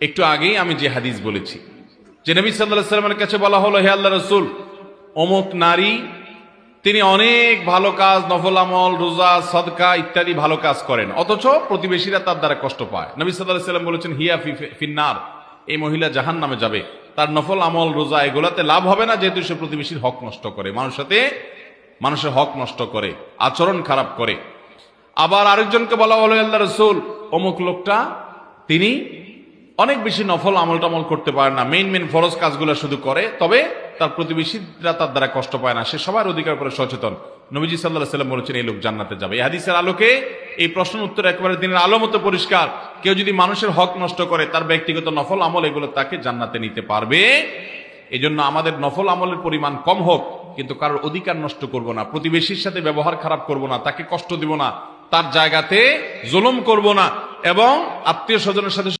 একটু আগেই আমি যে হাদিস বলেছি যে নবী সাল্লাল্লাহু আলাইহি ওয়াসাল্লামের কাছে বলা হলো, হে আল্লাহর রাসূল, অমুক নারী তিনি অনেক ভালো কাজ, নফল আমল, রোজা, সদকা ইত্যাদি ভালো কাজ করেন, অথচ প্রতিবেশীরা তার দ্বারা কষ্ট পায়। নবী সাল্লাল্লাহু আলাইহি ওয়াসাল্লাম বলেছেন, হিয়া ফিন্নার, এই মহিলা জাহান্নামে যাবে, তার নফল আমল, রোজা এগুলাতে লাভ হবে না, যেহেতু সে প্রতিবেশীর হক নষ্ট করে, মানুষের হক নষ্ট করে, আচরণ খারাপ করে। আবার আরেকজনকে বলা হলো, আল্লাহর রাসূল, অমুক লোকটা তিনি অনেক বেশি নফল আমল টামল করতে পারে না, মেইন ফরজ কাজগুলো শুধু করে, তবে তার প্রতিবেশীরা তার দ্বারা কষ্ট পায় না, সে সবার অধিকার করে সচেতন। নবীজি সাল্লাল্লাহু আলাইহি ওয়াসাল্লাম বলেছেন, এই লোক জান্নাতে যাবে। এই হাদিসের আলোকে এই প্রশ্নের উত্তর একেবারে দিনের আলো মতো পরিষ্কার। কেউ যদি মানুষের হক নষ্ট করে, তার ব্যক্তিগত নফল আমল এগুলো তাকে জান্নাতে নিতে পারবে। এই জন্য আমাদের নফল আমলের পরিমাণ কম হোক, কিন্তু কারোর অধিকার নষ্ট করব না, প্রতিবেশীর সাথে ব্যবহার খারাপ করব না, তাকে কষ্ট দিব না, তার জায়গাতে জুলুম করব না, এবং আত্মীয় স্বজনের সাথে